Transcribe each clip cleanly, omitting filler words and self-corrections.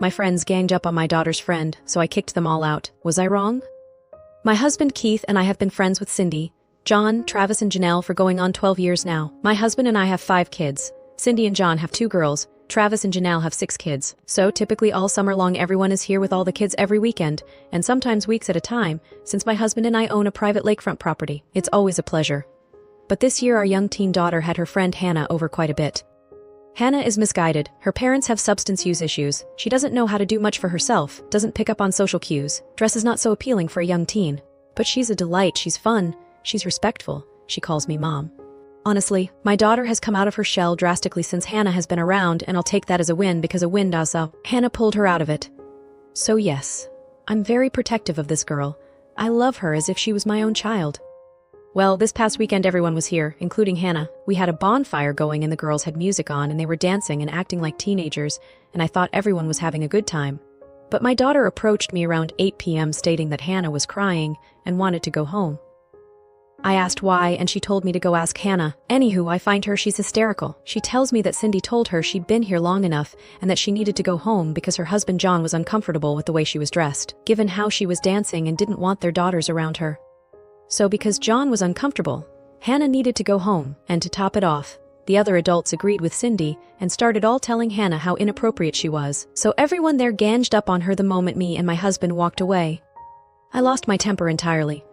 My friends ganged up on my daughter's friend, so I kicked them all out. Was I wrong? My husband Keith and I have been friends with Cindy, John, Travis and Janelle for going on 12 years now. My husband and I have 5 kids. Cindy and John have 2 girls. Travis and Janelle have 6 kids. So typically all summer long everyone is here with all the kids every weekend, and sometimes weeks at a time, since my husband and I own a private lakefront property. It's always a pleasure. But this year our young teen daughter had her friend Hannah over quite a bit. Hannah is misguided. Her parents have substance use issues. She doesn't know how to do much for herself, doesn't pick up on social cues. Dress is not so appealing for a young teen. But she's a delight, she's fun, she's respectful. She calls me Mom. Honestly, my daughter has come out of her shell drastically since Hannah has been around, and I'll take that as a win because a win does so. Hannah pulled her out of it. So yes, I'm very protective of this girl. I love her as if she was my own child. Well, this past weekend everyone was here, including Hannah. We had a bonfire going and the girls had music on and they were dancing and acting like teenagers, and I thought everyone was having a good time. But my daughter approached me around 8 p.m. stating that Hannah was crying and wanted to go home. I asked why, and she told me to go ask Hannah. Anywho, I find she's hysterical. She tells me that Cindy told her she'd been here long enough and that she needed to go home because her husband John was uncomfortable with the way she was dressed, given how she was dancing, and didn't want their daughters around her. So because John was uncomfortable, Hannah needed to go home, and to top it off, the other adults agreed with Cindy and started all telling Hannah how inappropriate she was. So everyone there ganged up on her the moment me and my husband walked away. I lost my temper entirely.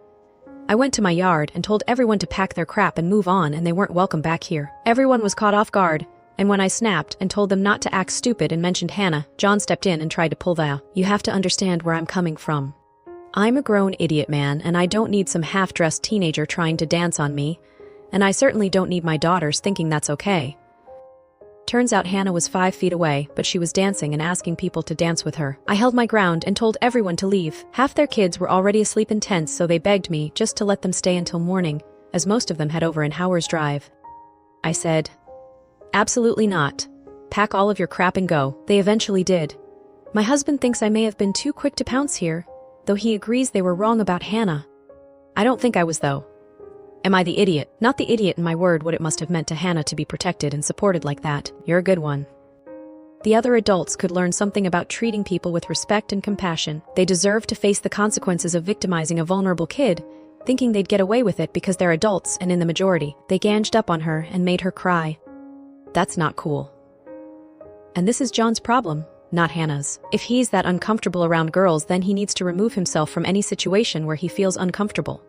I went to my yard and told everyone to pack their crap and move on, and they weren't welcome back here. Everyone was caught off guard, and when I snapped and told them not to act stupid and mentioned Hannah, John stepped in and tried to pull the, "You have to understand where I'm coming from. I'm a grown idiot man, and I don't need some half-dressed teenager trying to dance on me, and I certainly don't need my daughters thinking that's okay." Turns out Hannah was 5 feet away, but she was dancing and asking people to dance with her. I held my ground and told everyone to leave. Half their kids were already asleep in tents, so they begged me just to let them stay until morning, as most of them had over an hour's drive. I said, "Absolutely not. Pack all of your crap and go." They eventually did. My husband thinks I may have been too quick to pounce here, though he agrees they were wrong about Hannah. I don't think I was, though. Am I the idiot? Not the idiot in my word what it must have meant to Hannah to be protected and supported like that. You're a good one. The other adults could learn something about treating people with respect and compassion. They deserve to face the consequences of victimizing a vulnerable kid, thinking they'd get away with it because they're adults, and in the majority, they ganged up on her and made her cry. That's not cool. And this is John's problem, not Hannah's. If he's that uncomfortable around girls, then he needs to remove himself from any situation where he feels uncomfortable.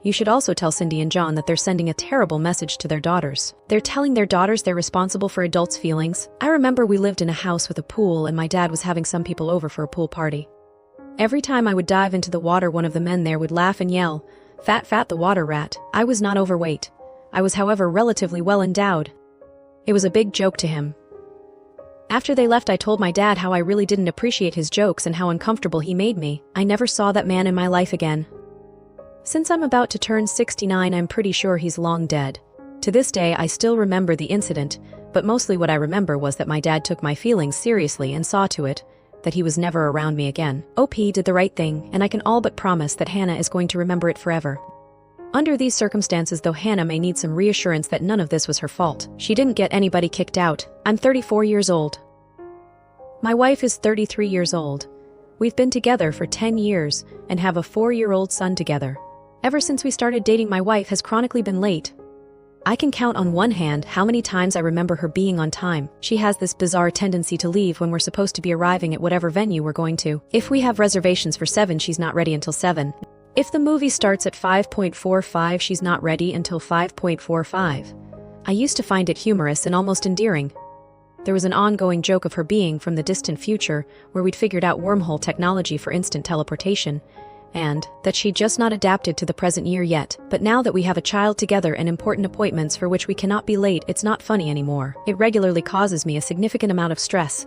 You should also tell Cindy and John that they're sending a terrible message to their daughters. They're telling their daughters they're responsible for adults' feelings. I remember we lived in a house with a pool and my dad was having some people over for a pool party. Every time I would dive into the water, one of the men there would laugh and yell, "Fat, fat, the water rat." I was not overweight. I was, however, relatively well endowed. It was a big joke to him. After they left, I told my dad how I really didn't appreciate his jokes and how uncomfortable he made me. I never saw that man in my life again. Since I'm about to turn 69, I'm pretty sure he's long dead. To this day, I still remember the incident, but mostly what I remember was that my dad took my feelings seriously and saw to it that he was never around me again. OP did the right thing, and I can all but promise that Hannah is going to remember it forever. Under these circumstances, though, Hannah may need some reassurance that none of this was her fault. She didn't get anybody kicked out. I'm 34 years old. My wife is 33 years old. We've been together for 10 years and have a 4-year-old son together. Ever since we started dating, my wife has chronically been late. I can count on one hand how many times I remember her being on time. She has this bizarre tendency to leave when we're supposed to be arriving at whatever venue we're going to. If we have reservations for 7, she's not ready until 7. If the movie starts at 5:45, she's not ready until 5:45. I used to find it humorous and almost endearing. There was an ongoing joke of her being from the distant future where we'd figured out wormhole technology for instant teleportation, and that she'd just not adapted to the present year yet. But now that we have a child together and important appointments for which we cannot be late, it's not funny anymore. It regularly causes me a significant amount of stress.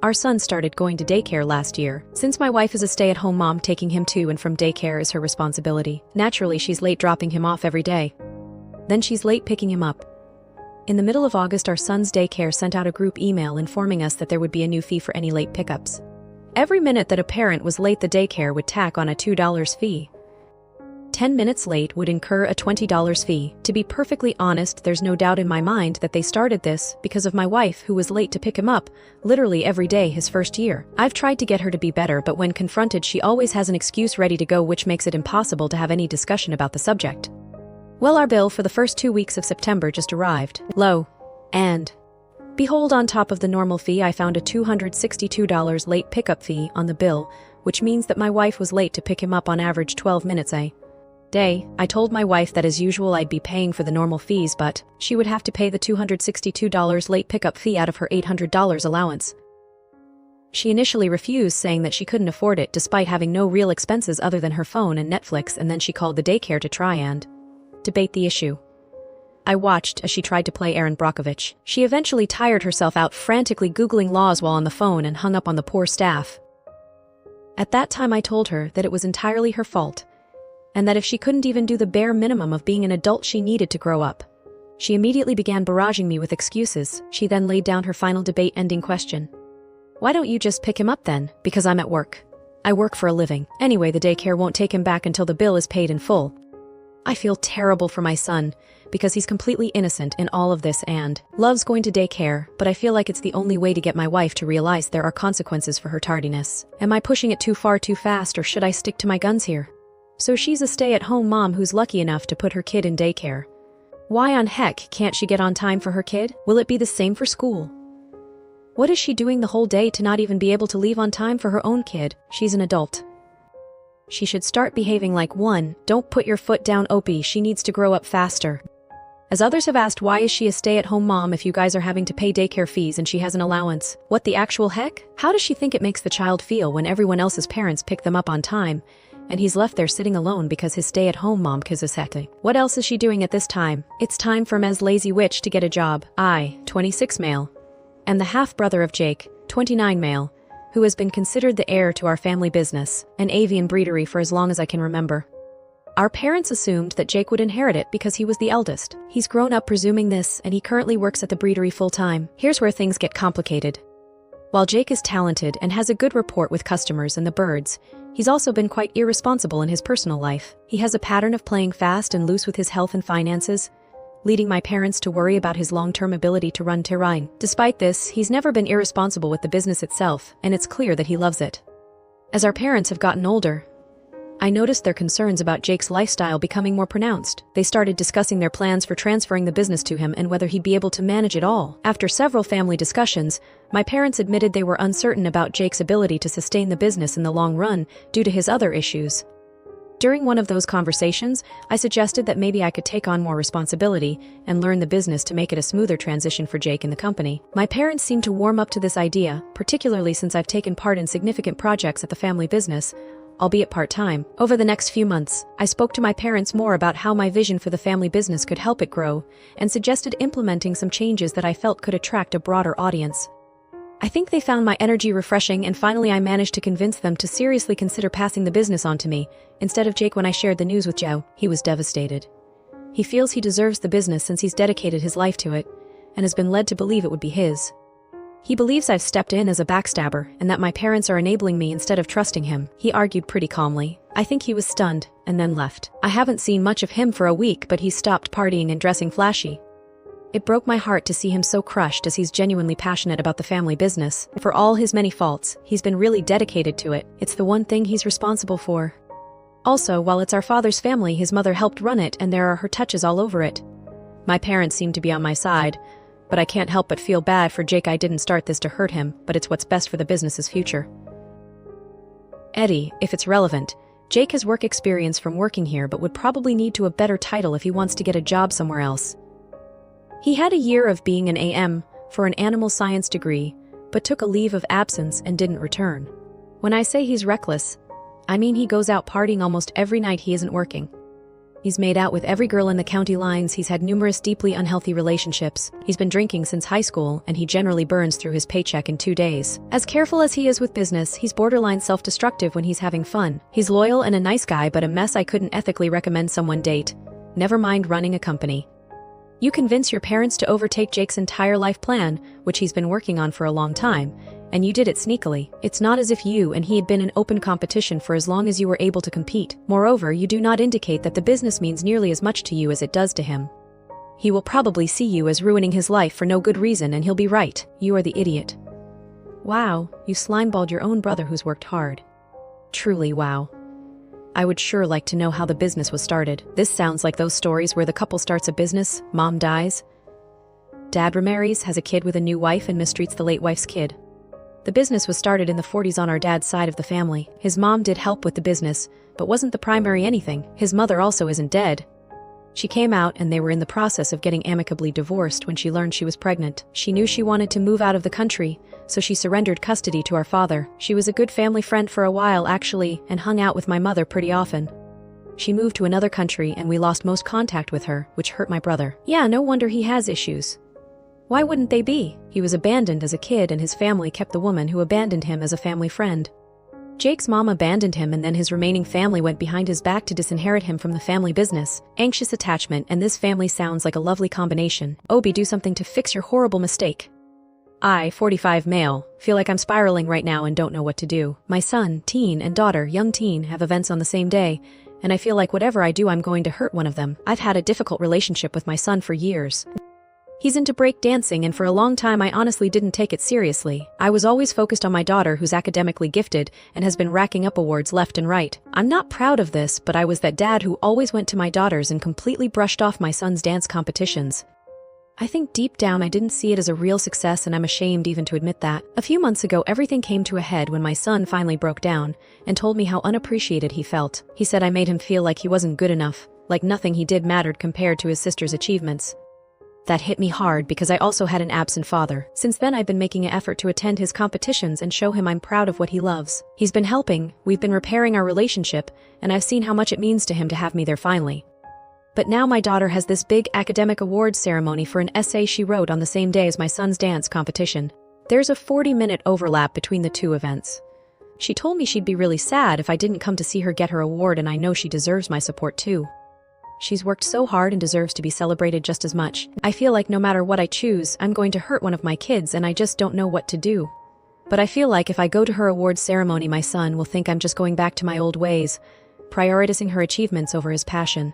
Our son started going to daycare last year. Since my wife is a stay-at-home mom, taking him to and from daycare is her responsibility. Naturally, she's late dropping him off every day. Then she's late picking him up. In the middle of August, our son's daycare sent out a group email informing us that there would be a new fee for any late pickups. Every minute that a parent was late, the daycare would tack on a $2 fee. 10 minutes late would incur a $20 fee. To be perfectly honest, there's no doubt in my mind that they started this because of my wife who was late to pick him up, literally every day his first year. I've tried to get her to be better, but when confronted she always has an excuse ready to go, which makes it impossible to have any discussion about the subject. Well, our bill for the first 2 weeks of September just arrived. Low. And behold, on top of the normal fee, I found a $262 late pickup fee on the bill, which means that my wife was late to pick him up on average 12 minutes a day. I told my wife that as usual I'd be paying for the normal fees, but she would have to pay the $262 late pickup fee out of her $800 allowance. She initially refused, saying that she couldn't afford it despite having no real expenses other than her phone and Netflix, and then she called the daycare to try and debate the issue. I watched as she tried to play Erin Brockovich. She eventually tired herself out frantically Googling laws while on the phone and hung up on the poor staff. At that time I told her that it was entirely her fault, and that if she couldn't even do the bare minimum of being an adult, she needed to grow up. She immediately began barraging me with excuses. She then laid down her final debate-ending question. Why don't you just pick him up then? Because I'm at work. I work for a living. Anyway, the daycare won't take him back until the bill is paid in full. I feel terrible for my son, because he's completely innocent in all of this and loves going to daycare, but I feel like it's the only way to get my wife to realize there are consequences for her tardiness. Am I pushing it too far too fast, or should I stick to my guns here? So she's a stay-at-home mom who's lucky enough to put her kid in daycare. Why on heck can't she get on time for her kid? Will it be the same for school? What is she doing the whole day to not even be able to leave on time for her own kid? She's an adult. She should start behaving like one. Don't put your foot down, Opie. She needs to grow up faster. As others have asked, why is she a stay-at-home mom if you guys are having to pay daycare fees and she has an allowance? What the actual heck? How does she think it makes the child feel when everyone else's parents pick them up on time, and he's left there sitting alone because his stay-at-home mom kizasete? What else is she doing at this time? It's time for Ms. Lazy Witch to get a job. I, 26 male, and the half-brother of Jake, 29 male, who has been considered the heir to our family business, an avian breedery, for as long as I can remember. Our parents assumed that Jake would inherit it because he was the eldest. He's grown up presuming this, and he currently works at the breedery full-time. Here's where things get complicated. While Jake is talented and has a good rapport with customers and the birds, he's also been quite irresponsible in his personal life. He has a pattern of playing fast and loose with his health and finances, leading my parents to worry about his long-term ability to run terrain. Despite this, he's never been irresponsible with the business itself, and it's clear that he loves it. As our parents have gotten older, I noticed their concerns about Jake's lifestyle becoming more pronounced. They started discussing their plans for transferring the business to him and whether he'd be able to manage it all. After several family discussions, my parents admitted they were uncertain about Jake's ability to sustain the business in the long run due to his other issues. During one of those conversations, I suggested that maybe I could take on more responsibility and learn the business to make it a smoother transition for Jake and the company. My parents seemed to warm up to this idea, particularly since I've taken part in significant projects at the family business, albeit part-time. Over the next few months, I spoke to my parents more about how my vision for the family business could help it grow, and suggested implementing some changes that I felt could attract a broader audience. I think they found my energy refreshing, and finally I managed to convince them to seriously consider passing the business on to me, instead of Jake. When I shared the news with Joe, he was devastated. He feels he deserves the business since he's dedicated his life to it, and has been led to believe it would be his. He believes I've stepped in as a backstabber, and that my parents are enabling me instead of trusting him. He argued pretty calmly. I think he was stunned, and then left. I haven't seen much of him for a week, but he's stopped partying and dressing flashy. It broke my heart to see him so crushed, as he's genuinely passionate about the family business. For all his many faults, he's been really dedicated to it. It's the one thing he's responsible for. Also, while it's our father's family, his mother helped run it, and there are her touches all over it. My parents seem to be on my side, but I can't help but feel bad for Jake. I didn't start this to hurt him, but it's what's best for the business's future. Eddie, if it's relevant, Jake has work experience from working here, but would probably need to a better title if he wants to get a job somewhere else. He had a year of being an AM for an animal science degree, but took a leave of absence and didn't return. When I say he's reckless, I mean he goes out partying almost every night he isn't working. He's made out with every girl in the county lines. He's had numerous deeply unhealthy relationships. He's been drinking since high school, and he generally burns through his paycheck in 2 days. As careful as he is with business, he's borderline self-destructive when he's having fun. He's loyal and a nice guy, but a mess I couldn't ethically recommend someone date. Never mind running a company. You convince your parents to overtake Jake's entire life plan, which he's been working on for a long time, And you did it sneakily. It's not as if you and he had been in open competition for as long as you were able to compete. Moreover, you do not indicate that the business means nearly as much to you as it does to him. He will probably see you as ruining his life for no good reason, and he'll be right. You are the idiot. Wow, you slimeballed your own brother who's worked hard. Truly, wow. I would sure like to know how the business was started. This sounds like those stories where the couple starts a business, mom dies, dad remarries, has a kid with a new wife, and mistreats the late wife's kid. The business was started in the 40s on our dad's side of the family. His mom did help with the business, but wasn't the primary anything. His mother also isn't dead. She came out and they were in the process of getting amicably divorced when she learned she was pregnant. She knew she wanted to move out of the country, so she surrendered custody to our father. She was a good family friend for a while, actually, and hung out with my mother pretty often. She moved to another country and we lost most contact with her, which hurt my brother. Yeah, no wonder he has issues. Why wouldn't they be? He was abandoned as a kid and his family kept the woman who abandoned him as a family friend. Jake's mom abandoned him and then his remaining family went behind his back to disinherit him from the family business. Anxious attachment, and this family sounds like a lovely combination. Obi, do something to fix your horrible mistake. I, 45 male, feel like I'm spiraling right now and don't know what to do. My son, teen, and daughter, young teen, have events on the same day, and I feel like whatever I do I'm going to hurt one of them. I've had a difficult relationship with my son for years. He's into break dancing, and for a long time I honestly didn't take it seriously. I was always focused on my daughter, who's academically gifted and has been racking up awards left and right. I'm not proud of this, but I was that dad who always went to my daughters and completely brushed off my son's dance competitions. I think deep down I didn't see it as a real success, and I'm ashamed even to admit that. A few months ago everything came to a head when my son finally broke down and told me how unappreciated he felt. He said I made him feel like he wasn't good enough, like nothing he did mattered compared to his sister's achievements. That hit me hard because I also had an absent father. Since then I've been making an effort to attend his competitions and show him I'm proud of what he loves. He's been helping, we've been repairing our relationship, and I've seen how much it means to him to have me there finally. But now my daughter has this big academic awards ceremony for an essay she wrote on the same day as my son's dance competition. There's a 40-minute overlap between the two events. She told me she'd be really sad if I didn't come to see her get her award, and I know she deserves my support too. She's worked so hard and deserves to be celebrated just as much. I feel like no matter what I choose, I'm going to hurt one of my kids, and I just don't know what to do. But I feel like if I go to her awards ceremony, my son will think I'm just going back to my old ways, prioritizing her achievements over his passion.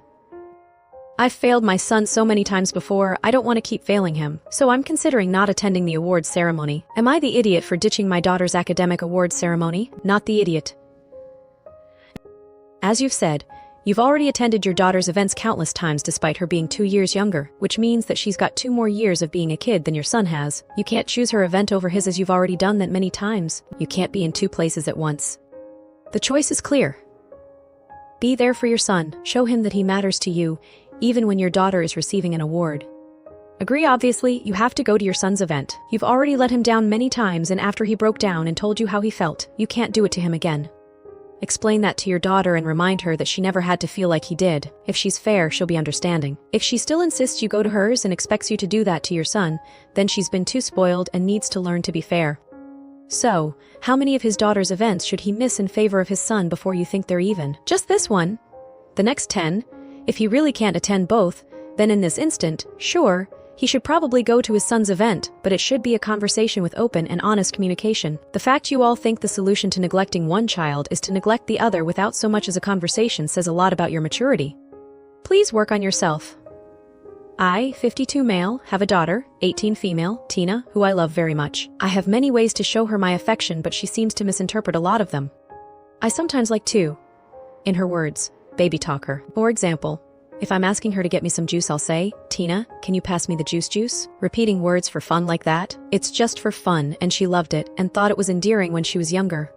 I've failed my son so many times before, I don't want to keep failing him, so I'm considering not attending the awards ceremony. Am I the idiot for ditching my daughter's academic awards ceremony? Not the idiot. As you've said, you've already attended your daughter's events countless times despite her being 2 years younger, which means that she's got 2 more years of being a kid than your son has. You can't choose her event over his, as you've already done that many times. You can't be in 2 places at once. The choice is clear. Be there for your son, show him that he matters to you, even when your daughter is receiving an award. Agree, obviously, you have to go to your son's event. You've already let him down many times, and after he broke down and told you how he felt, you can't do it to him again. Explain that to your daughter and remind her that she never had to feel like he did. If she's fair, she'll be understanding. If she still insists you go to hers and expects you to do that to your son, then she's been too spoiled and needs to learn to be fair. So, how many of his daughter's events should he miss in favor of his son before you think they're even? Just this one? The next 10? If he really can't attend both, then in this instant, sure, he should probably go to his son's event, but it should be a conversation with open and honest communication. The fact you all think the solution to neglecting one child is to neglect the other without so much as a conversation says a lot about your maturity. Please work on yourself. I, 52 male, have a daughter, 18 female, Tina, who I love very much. I have many ways to show her my affection, but she seems to misinterpret a lot of them. I sometimes like to, in her words, baby talk her. For example, if I'm asking her to get me some juice, I'll say, "Tina, can you pass me the juice?" Repeating words for fun like that. It's just for fun, and she loved it and thought it was endearing when she was younger.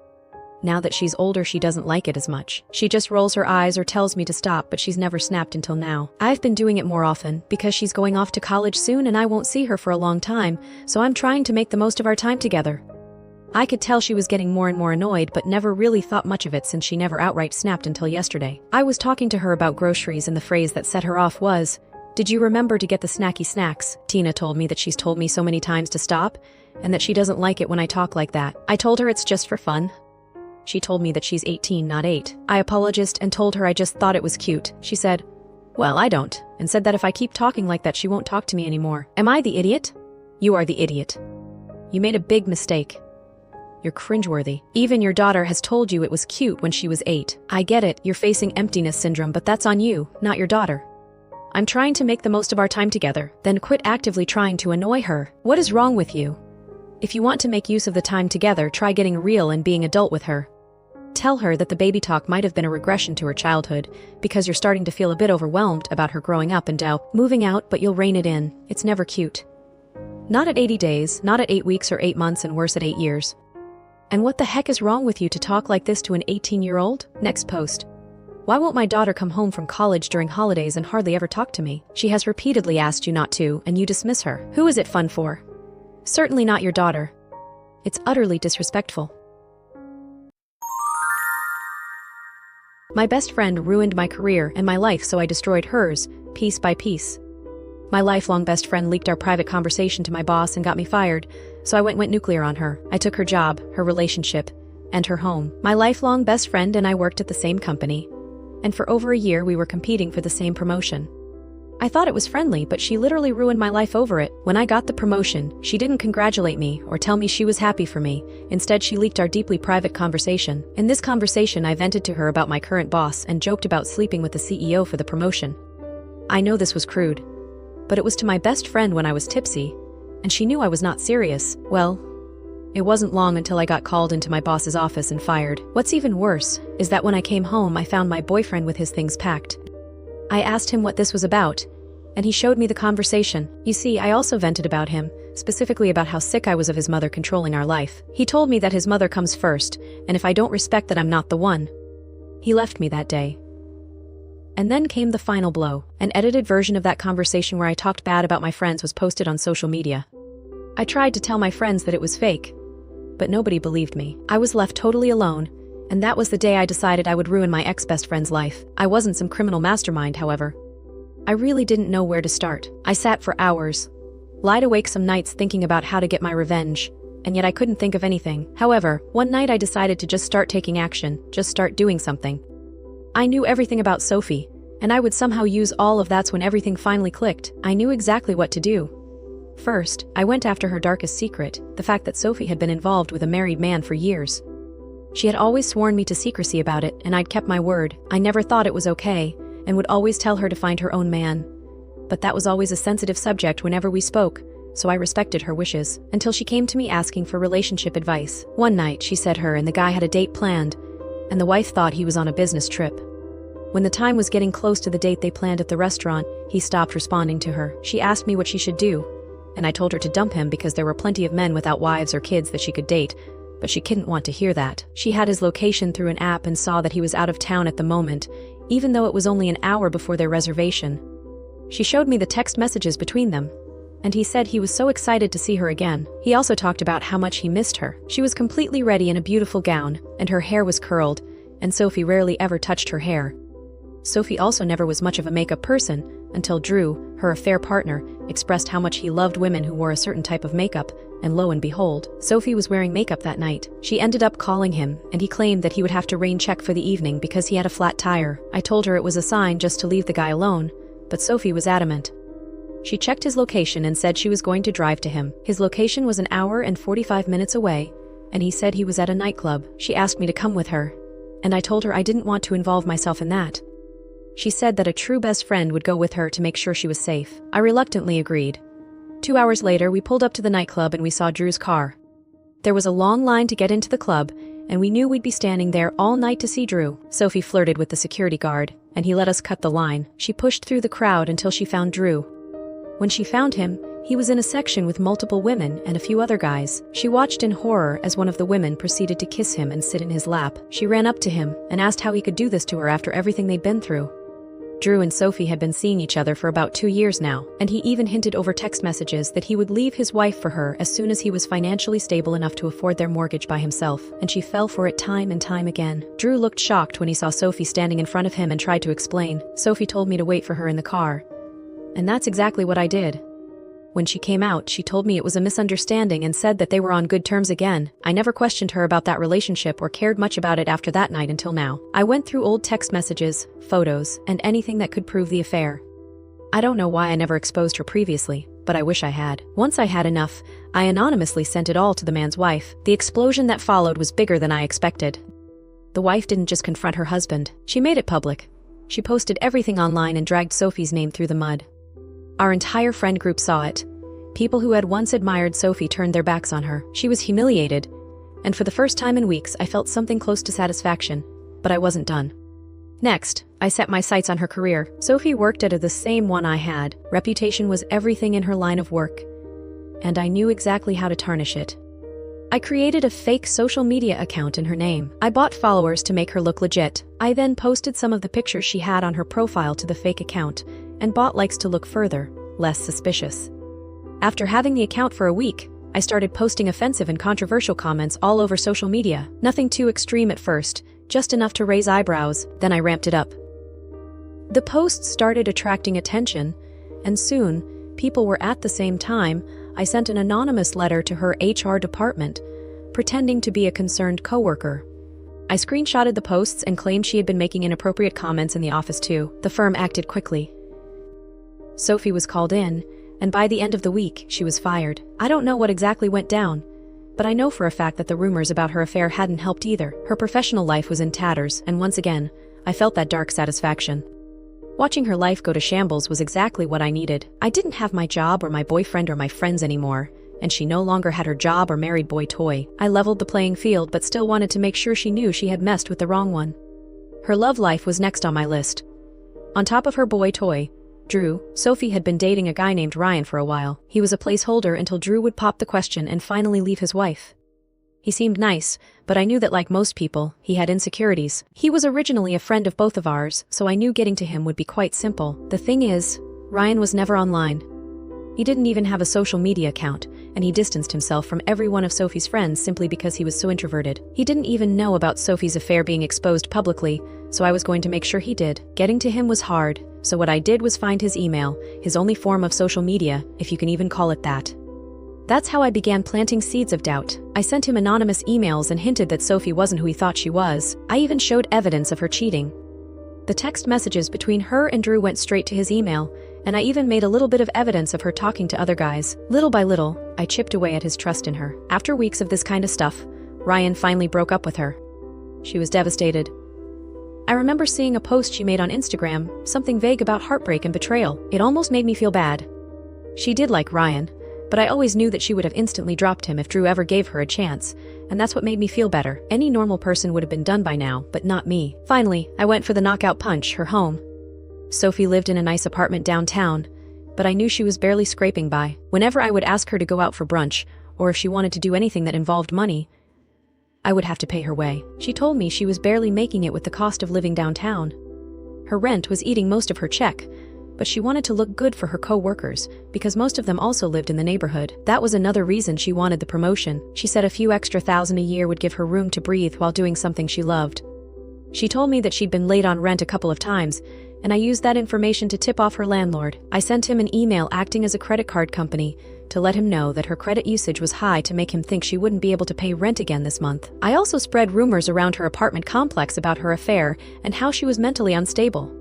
Now that she's older, she doesn't like it as much. She just rolls her eyes or tells me to stop, but she's never snapped until now. I've been doing it more often because she's going off to college soon and I won't see her for a long time, so I'm trying to make the most of our time together. I could tell she was getting more and more annoyed, but never really thought much of it since she never outright snapped until yesterday. I was talking to her about groceries and the phrase that set her off was, "Did you remember to get the snacky snacks?" Tina told me that she's told me so many times to stop, and that she doesn't like it when I talk like that. I told her it's just for fun. She told me that she's 18, not 8. I apologized and told her I just thought it was cute. She said, "Well, I don't," and said that if I keep talking like that she won't talk to me anymore. Am I the idiot? You are the idiot. You made a big mistake. You're cringeworthy. Even your daughter has told you it was cute when she was 8. I get it, you're facing emptiness syndrome, but that's on you, not your daughter. I'm trying to make the most of our time together, then quit actively trying to annoy her. What is wrong with you? If you want to make use of the time together, try getting real and being adult with her. Tell her that the baby talk might have been a regression to her childhood, because you're starting to feel a bit overwhelmed about her growing up and moving out, but you'll rein it in. It's never cute. Not at 80 days, not at 8 weeks or 8 months, and worse at 8 years. And what the heck is wrong with you to talk like this to an 18-year-old? Next post. Why won't my daughter come home from college during holidays and hardly ever talk to me? She has repeatedly asked you not to, and you dismiss her. Who is it fun for? Certainly not your daughter. It's utterly disrespectful. My best friend ruined my career and my life, so I destroyed hers, piece by piece. My lifelong best friend leaked our private conversation to my boss and got me fired, so I went nuclear on her. I took her job, her relationship, and her home. My lifelong best friend and I worked at the same company, and for over a year we were competing for the same promotion. I thought it was friendly, but she literally ruined my life over it. When I got the promotion, she didn't congratulate me or tell me she was happy for me. Instead, she leaked our deeply private conversation. In this conversation, I vented to her about my current boss and joked about sleeping with the CEO for the promotion. I know this was crude, but it was to my best friend when I was tipsy, and she knew I was not serious. Well, it wasn't long until I got called into my boss's office and fired. What's even worse is that when I came home, I found my boyfriend with his things packed. I asked him what this was about, and he showed me the conversation. You see, I also vented about him, specifically about how sick I was of his mother controlling our life. He told me that his mother comes first, and if I don't respect that, I'm not the one. He left me that day. And then came the final blow. An edited version of that conversation where I talked bad about my friends was posted on social media. I tried to tell my friends that it was fake, but nobody believed me. I was left totally alone, and that was the day I decided I would ruin my ex-best friend's life. I wasn't some criminal mastermind, however. I really didn't know where to start. I sat for hours, lied awake some nights thinking about how to get my revenge, and yet I couldn't think of anything. However, one night I decided to just start taking action, just start doing something. I knew everything about Sophie, and I would somehow use all of that when everything finally clicked. I knew exactly what to do. First, I went after her darkest secret, the fact that Sophie had been involved with a married man for years. She had always sworn me to secrecy about it, and I'd kept my word. I never thought it was okay, and would always tell her to find her own man. But that was always a sensitive subject whenever we spoke, so I respected her wishes, until she came to me asking for relationship advice. One night, she said her and the guy had a date planned, and the wife thought he was on a business trip. When the time was getting close to the date they planned at the restaurant, he stopped responding to her. She asked me what she should do, and I told her to dump him because there were plenty of men without wives or kids that she could date, but she didn't want to hear that. She had his location through an app and saw that he was out of town at the moment, even though it was only an hour before their reservation. She showed me the text messages between them, and he said he was so excited to see her again. He also talked about how much he missed her. She was completely ready in a beautiful gown, and her hair was curled, and Sophie rarely ever touched her hair. Sophie also never was much of a makeup person, until Drew, her affair partner, expressed how much he loved women who wore a certain type of makeup, and lo and behold, Sophie was wearing makeup that night. She ended up calling him, and he claimed that he would have to rain check for the evening because he had a flat tire. I told her it was a sign just to leave the guy alone, but Sophie was adamant. She checked his location and said she was going to drive to him. His location was an hour and 45 minutes away, and he said he was at a nightclub. She asked me to come with her, and I told her I didn't want to involve myself in that. She said that a true best friend would go with her to make sure she was safe. I reluctantly agreed. 2 hours later, we pulled up to the nightclub and we saw Drew's car. There was a long line to get into the club, and we knew we'd be standing there all night to see Drew. Sophie flirted with the security guard, and he let us cut the line. She pushed through the crowd until she found Drew. When she found him, he was in a section with multiple women and a few other guys. She watched in horror as one of the women proceeded to kiss him and sit in his lap. She ran up to him and asked how he could do this to her after everything they'd been through. Drew and Sophie had been seeing each other for about 2 years now, and he even hinted over text messages that he would leave his wife for her as soon as he was financially stable enough to afford their mortgage by himself, and she fell for it time and time again. Drew looked shocked when he saw Sophie standing in front of him and tried to explain. Sophie told me to wait for her in the car, and that's exactly what I did. When she came out, she told me it was a misunderstanding and said that they were on good terms again. I never questioned her about that relationship or cared much about it after that night until now. I went through old text messages, photos, and anything that could prove the affair. I don't know why I never exposed her previously, but I wish I had. Once I had enough, I anonymously sent it all to the man's wife. The explosion that followed was bigger than I expected. The wife didn't just confront her husband, she made it public. She posted everything online and dragged Sophie's name through the mud. Our entire friend group saw it. People who had once admired Sophie turned their backs on her. She was humiliated, and for the first time in weeks I felt something close to satisfaction, but I wasn't done. Next, I set my sights on her career. Sophie worked at the same one I had. Reputation was everything in her line of work, and I knew exactly how to tarnish it. I created a fake social media account in her name. I bought followers to make her look legit. I then posted some of the pictures she had on her profile to the fake account, and bought likes to look further, less suspicious. After having the account for a week, I started posting offensive and controversial comments all over social media. Nothing too extreme at first, just enough to raise eyebrows, then I ramped it up. The posts started attracting attention, and soon, people were at the same time. I sent an anonymous letter to her HR department, pretending to be a concerned coworker. I screenshotted the posts and claimed she had been making inappropriate comments in the office too. The firm acted quickly. Sophie was called in, and by the end of the week, she was fired. I don't know what exactly went down, but I know for a fact that the rumors about her affair hadn't helped either. Her professional life was in tatters, and once again, I felt that dark satisfaction. Watching her life go to shambles was exactly what I needed. I didn't have my job or my boyfriend or my friends anymore, and she no longer had her job or married boy toy. I leveled the playing field but still wanted to make sure she knew she had messed with the wrong one. Her love life was next on my list. On top of her boy toy, Drew, Sophie had been dating a guy named Ryan for a while. He was a placeholder until Drew would pop the question and finally leave his wife. He seemed nice, but I knew that like most people, he had insecurities. He was originally a friend of both of ours, so I knew getting to him would be quite simple. The thing is, Ryan was never online. He didn't even have a social media account, and he distanced himself from every one of Sophie's friends simply because he was so introverted. He didn't even know about Sophie's affair being exposed publicly, so I was going to make sure he did. Getting to him was hard, so what I did was find his email, his only form of social media, if you can even call it that. That's how I began planting seeds of doubt. I sent him anonymous emails and hinted that Sophie wasn't who he thought she was. I even showed evidence of her cheating. The text messages between her and Drew went straight to his email, and I even made a little bit of evidence of her talking to other guys. Little by little, I chipped away at his trust in her. After weeks of this kind of stuff, Ryan finally broke up with her. She was devastated. I remember seeing a post she made on Instagram, something vague about heartbreak and betrayal. It almost made me feel bad. She did like Ryan, but I always knew that she would have instantly dropped him if Drew ever gave her a chance, and that's what made me feel better. Any normal person would have been done by now, but not me. Finally, I went for the knockout punch, her home. Sophie lived in a nice apartment downtown, but I knew she was barely scraping by. Whenever I would ask her to go out for brunch, or if she wanted to do anything that involved money, I would have to pay her way. She told me she was barely making it with the cost of living downtown. Her rent was eating most of her check, but she wanted to look good for her co-workers, because most of them also lived in the neighborhood. That was another reason she wanted the promotion. She said a few extra $1,000 a year would give her room to breathe while doing something she loved. She told me that she'd been late on rent a couple of times, and I used that information to tip off her landlord. I sent him an email acting as a credit card company to let him know that her credit usage was high to make him think she wouldn't be able to pay rent again this month. I also spread rumors around her apartment complex about her affair and how she was mentally unstable.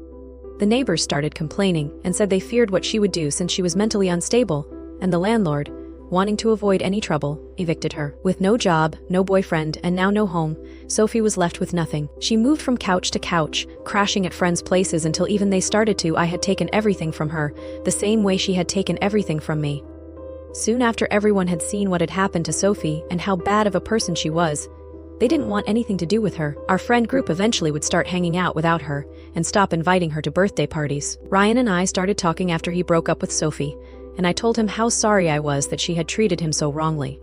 The neighbors started complaining and said they feared what she would do since she was mentally unstable, and the landlord, wanting to avoid any trouble, evicted her. With no job, no boyfriend, and now no home, Sophie was left with nothing. She moved from couch to couch, crashing at friends' places until even they started to. I had taken everything from her, the same way she had taken everything from me. Soon after everyone had seen what had happened to Sophie and how bad of a person she was, they didn't want anything to do with her. Our friend group eventually would start hanging out without her and stop inviting her to birthday parties. Ryan and I started talking after he broke up with Sophie, and I told him how sorry I was that she had treated him so wrongly.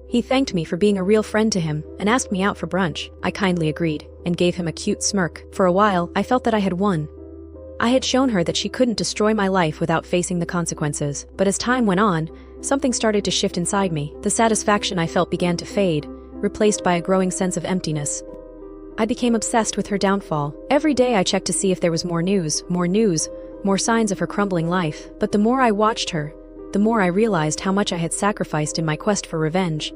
He thanked me for being a real friend to him and asked me out for brunch. I kindly agreed and gave him a cute smirk. For a while, I felt that I had won. I had shown her that she couldn't destroy my life without facing the consequences. But as time went on, something started to shift inside me. The satisfaction I felt began to fade, replaced by a growing sense of emptiness. I became obsessed with her downfall. Every day I checked to see if there was more news, more signs of her crumbling life. But the more I watched her, the more I realized how much I had sacrificed in my quest for revenge.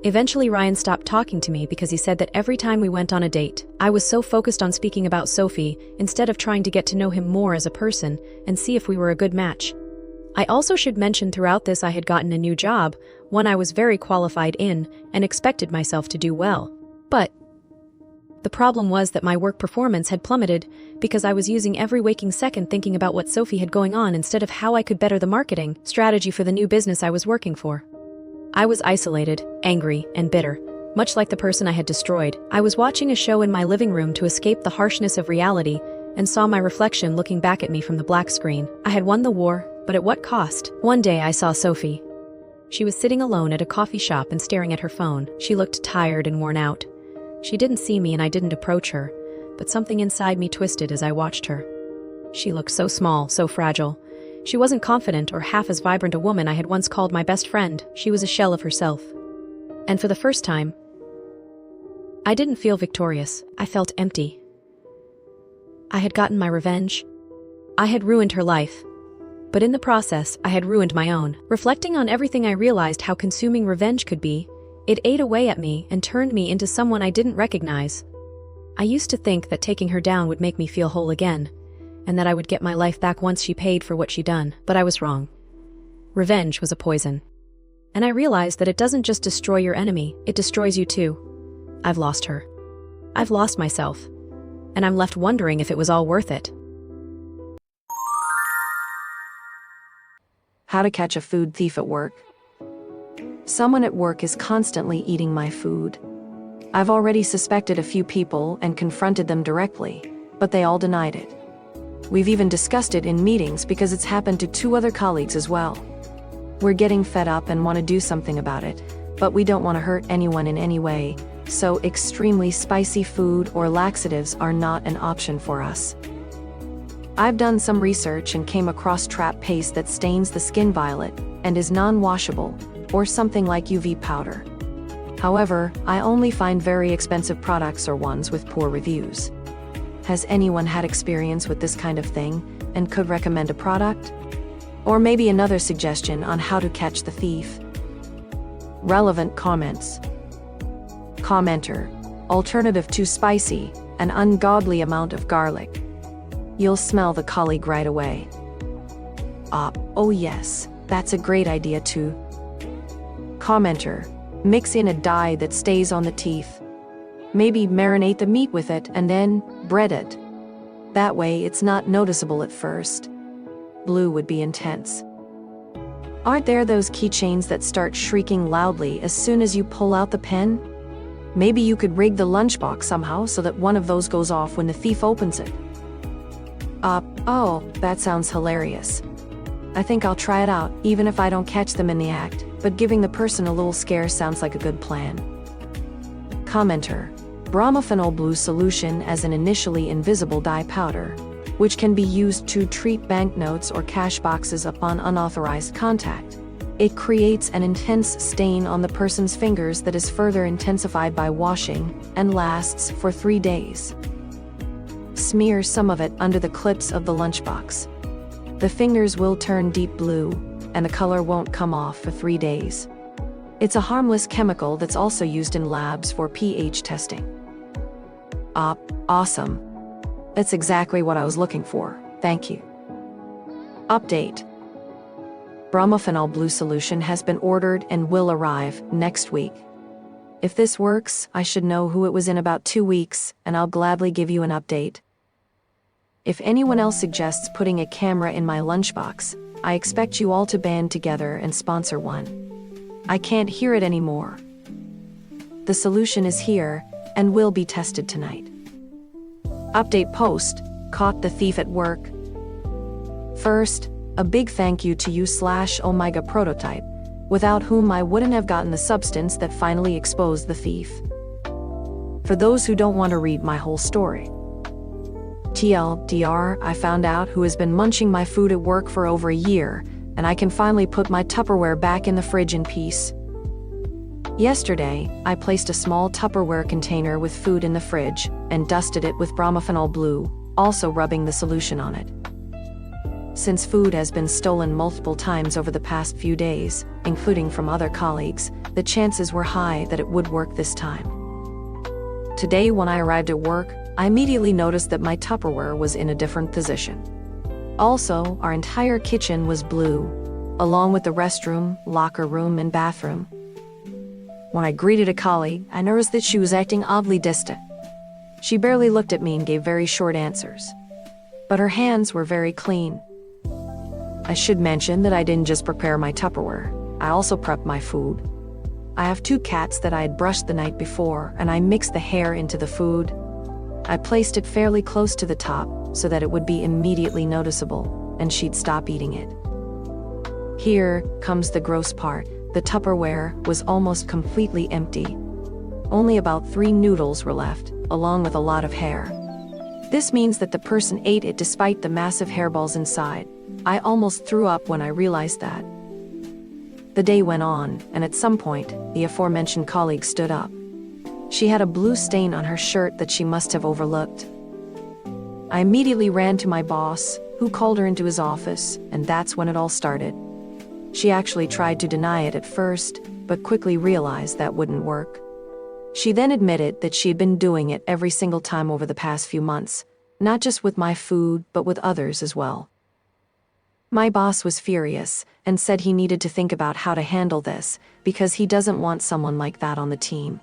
Eventually Ryan stopped talking to me because he said that every time we went on a date, I was so focused on speaking about Sophie instead of trying to get to know him more as a person and see if we were a good match. I also should mention throughout this I had gotten a new job, one I was very qualified in, and expected myself to do well. But the problem was that my work performance had plummeted because I was using every waking second thinking about what Sophie had going on instead of how I could better the marketing strategy for the new business I was working for. I was isolated, angry, and bitter, much like the person I had destroyed. I was watching a show in my living room to escape the harshness of reality and saw my reflection looking back at me from the black screen. I had won the war, but at what cost? One day I saw Sophie. She was sitting alone at a coffee shop and staring at her phone. She looked tired and worn out. She didn't see me and I didn't approach her, but something inside me twisted as I watched her. She looked so small, so fragile. She wasn't confident or half as vibrant a woman I had once called my best friend. She was a shell of herself. And for the first time, I didn't feel victorious. I felt empty. I had gotten my revenge. I had ruined her life. But in the process, I had ruined my own. Reflecting on everything, I realized how consuming revenge could be. It ate away at me and turned me into someone I didn't recognize. I used to think that taking her down would make me feel whole again, and that I would get my life back once she paid for what she'd done. But I was wrong. Revenge was a poison. And I realized that it doesn't just destroy your enemy, it destroys you too. I've lost her. I've lost myself. And I'm left wondering if it was all worth it. How to catch a food thief at work. Someone at work is constantly eating my food. I've already suspected a few people and confronted them directly, but they all denied it. We've even discussed it in meetings because it's happened to 2 other colleagues as well. We're getting fed up and want to do something about it, but we don't want to hurt anyone in any way, so extremely spicy food or laxatives are not an option for us. I've done some research and came across trap paste that stains the skin violet and is non-washable, or something like UV powder. However, I only find very expensive products or ones with poor reviews. Has anyone had experience with this kind of thing and could recommend a product? Or maybe another suggestion on how to catch the thief? Relevant comments. Commenter: alternative too spicy, an ungodly amount of garlic. You'll smell the colleague right away. Oh yes, that's a great idea too. Commenter: mix in a dye that stays on the teeth. Maybe marinate the meat with it and then bread it. That way it's not noticeable at first. Blue would be intense. Aren't there those keychains that start shrieking loudly as soon as you pull out the pen? Maybe you could rig the lunchbox somehow so that one of those goes off when the thief opens it. Oh, that sounds hilarious. I think I'll try it out, even if I don't catch them in the act, but giving the person a little scare sounds like a good plan. Commenter: bromophenol blue solution as an initially invisible dye powder, which can be used to treat banknotes or cash boxes upon unauthorized contact. It creates an intense stain on the person's fingers that is further intensified by washing and lasts for 3 days. Smear some of it under the clips of the lunchbox. The fingers will turn deep blue, and the color won't come off for 3 days. It's a harmless chemical that's also used in labs for pH testing. Awesome. That's exactly what I was looking for. Thank you. Update. Bromophenol blue solution has been ordered and will arrive next week. If this works, I should know who it was in about 2 weeks, and I'll gladly give you an update. If anyone else suggests putting a camera in my lunchbox, I expect you all to band together and sponsor one. I can't hear it anymore. The solution is here and will be tested tonight. Update post: caught the thief at work. First, a big thank you to you /Omega Prototype, without whom I wouldn't have gotten the substance that finally exposed the thief. For those who don't want to read my whole story. TLDR, I found out who has been munching my food at work for over a year, and I can finally put my Tupperware back in the fridge in peace. Yesterday, I placed a small Tupperware container with food in the fridge and dusted it with bromophenol blue, also rubbing the solution on it. Since food has been stolen multiple times over the past few days, including from other colleagues, the chances were high that it would work this time. Today, when I arrived at work, I immediately noticed that my Tupperware was in a different position. Also, our entire kitchen was blue, along with the restroom, locker room, and bathroom. When I greeted a colleague, I noticed that she was acting oddly distant. She barely looked at me and gave very short answers. But her hands were very clean. I should mention that I didn't just prepare my Tupperware, I also prepped my food. I have 2 cats that I had brushed the night before, and I mixed the hair into the food. I placed it fairly close to the top so that it would be immediately noticeable, and she'd stop eating it. Here comes the gross part. The Tupperware was almost completely empty. Only about 3 noodles were left, along with a lot of hair. This means that the person ate it despite the massive hairballs inside. I almost threw up when I realized that. The day went on, and at some point, the aforementioned colleague stood up. She had a blue stain on her shirt that she must have overlooked. I immediately ran to my boss, who called her into his office, and that's when it all started. She actually tried to deny it at first, but quickly realized that wouldn't work. She then admitted that she had been doing it every single time over the past few months, not just with my food, but with others as well. My boss was furious and said he needed to think about how to handle this because he doesn't want someone like that on the team.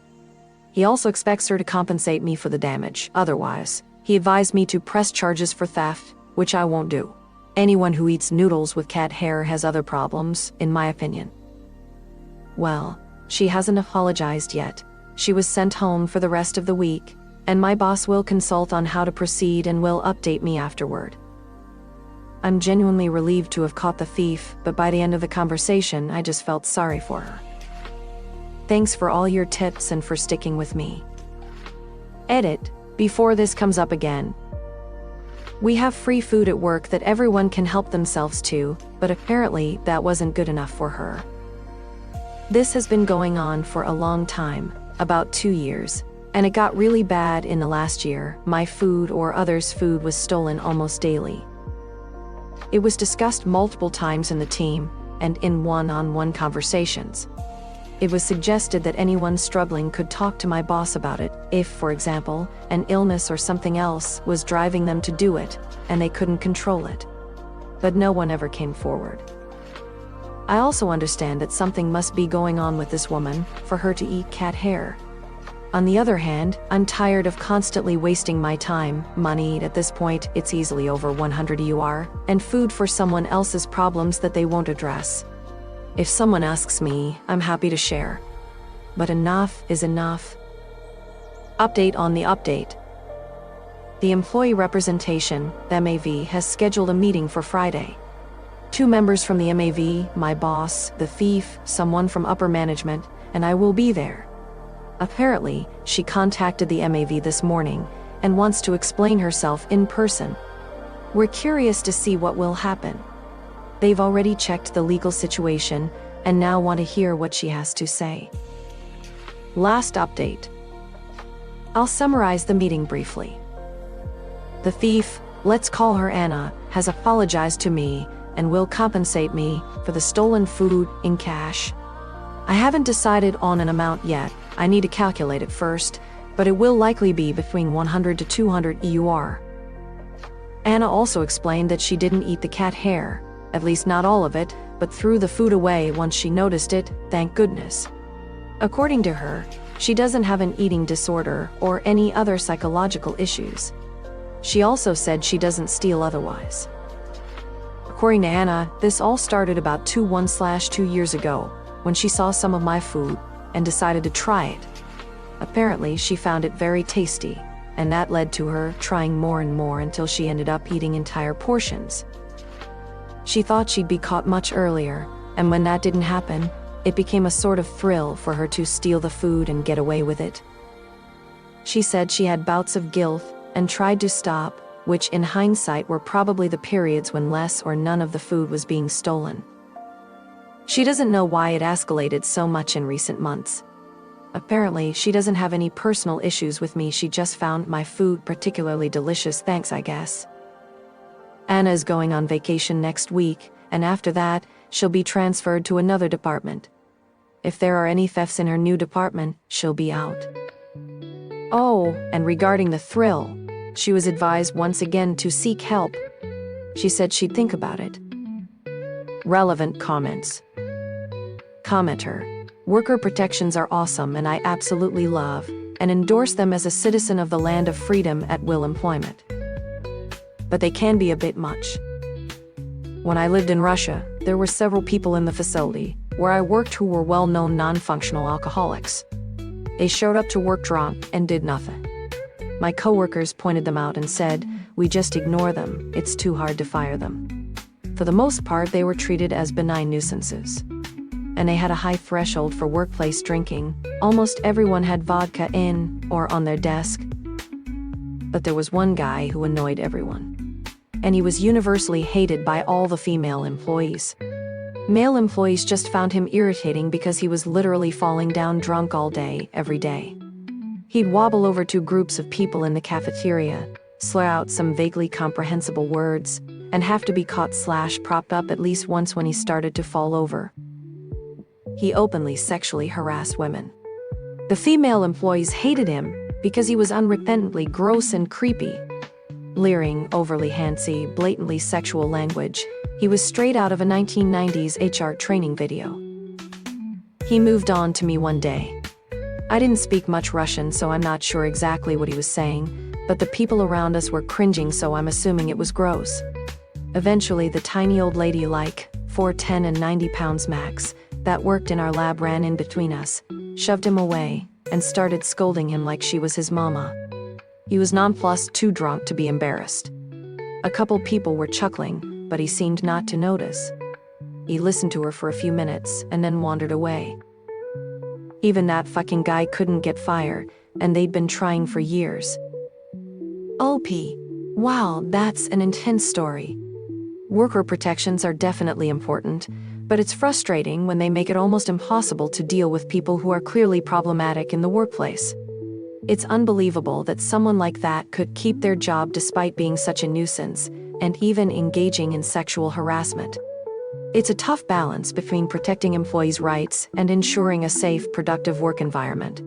He also expects her to compensate me for the damage. Otherwise, he advised me to press charges for theft, which I won't do. Anyone who eats noodles with cat hair has other problems, in my opinion. Well, she hasn't apologized yet. She was sent home for the rest of the week, and my boss will consult on how to proceed and will update me afterward. I'm genuinely relieved to have caught the thief, but by the end of the conversation, I just felt sorry for her. Thanks for all your tips and for sticking with me. Edit, before this comes up again. We have free food at work that everyone can help themselves to, but apparently that wasn't good enough for her. This has been going on for a long time, about 2 years, and it got really bad in the last year. My food or others' food was stolen almost daily. It was discussed multiple times in the team and in one-on-one conversations. It was suggested that anyone struggling could talk to my boss about it if, for example, an illness or something else was driving them to do it and they couldn't control it. But no one ever came forward. I also understand that something must be going on with this woman for her to eat cat hair. On the other hand, I'm tired of constantly wasting my time, money. At this point, it's easily over 100 EUR, and food for someone else's problems that they won't address. If someone asks me, I'm happy to share. But enough is enough. Update on the update. The employee representation, the MAV, has scheduled a meeting for Friday. 2 members from the MAV, my boss, the thief, someone from upper management, and I will be there. Apparently, she contacted the MAV this morning and wants to explain herself in person. We're curious to see what will happen. They've already checked the legal situation and now want to hear what she has to say. Last update. I'll summarize the meeting briefly. The thief, let's call her Anna, has apologized to me and will compensate me for the stolen food in cash. I haven't decided on an amount yet. I need to calculate it first, but it will likely be between 100 to 200 EUR. Anna also explained that she didn't eat the cat hair, at least not all of it, but threw the food away once she noticed it, thank goodness. According to her, she doesn't have an eating disorder or any other psychological issues. She also said she doesn't steal otherwise. According to Anna, this all started about 2 years ago, when she saw some of my food and decided to try it. Apparently, she found it very tasty, and that led to her trying more and more until she ended up eating entire portions. She thought she'd be caught much earlier, and when that didn't happen, it became a sort of thrill for her to steal the food and get away with it. She said she had bouts of guilt and tried to stop, which in hindsight were probably the periods when less or none of the food was being stolen. She doesn't know why it escalated so much in recent months. Apparently, she doesn't have any personal issues with me. She just found my food particularly delicious, thanks, I guess. Anna is going on vacation next week, and after that, she'll be transferred to another department. If there are any thefts in her new department, she'll be out. Oh, and regarding the thrill, she was advised once again to seek help. She said she'd think about it. Relevant comments. Commenter. Worker protections are awesome and I absolutely love and endorse them as a citizen of the land of freedom at will employment. But they can be a bit much. When I lived in Russia, there were several people in the facility where I worked who were well-known non-functional alcoholics. They showed up to work drunk and did nothing. My coworkers pointed them out and said, "We just ignore them, it's too hard to fire them." For the most part, they were treated as benign nuisances. And they had a high threshold for workplace drinking. Almost everyone had vodka in or on their desk. But there was one guy who annoyed everyone. And he was universally hated by all the female employees. Male employees just found him irritating because he was literally falling down drunk all day, every day. He'd wobble over to groups of people in the cafeteria, slur out some vaguely comprehensible words, and have to be caught/propped up at least once when he started to fall over. He openly sexually harassed women. The female employees hated him because he was unrepentantly gross and creepy. Leering, overly handsy, blatantly sexual language. He was straight out of a 1990s HR training video. He moved on to me one day. I didn't speak much Russian, so I'm not sure exactly what he was saying, but the people around us were cringing, so I'm assuming it was gross. Eventually, the tiny old lady, like 4'10" and 90 pounds max, that worked in our lab ran in between us, shoved him away, and started scolding him like she was his mama. He was nonplussed, too drunk to be embarrassed. A couple people were chuckling, but he seemed not to notice. He listened to her for a few minutes and then wandered away. Even that fucking guy couldn't get fired, and they'd been trying for years. OP. Wow, that's an intense story. Worker protections are definitely important, but it's frustrating when they make it almost impossible to deal with people who are clearly problematic in the workplace. It's unbelievable that someone like that could keep their job despite being such a nuisance, and even engaging in sexual harassment. It's a tough balance between protecting employees' rights and ensuring a safe, productive work environment.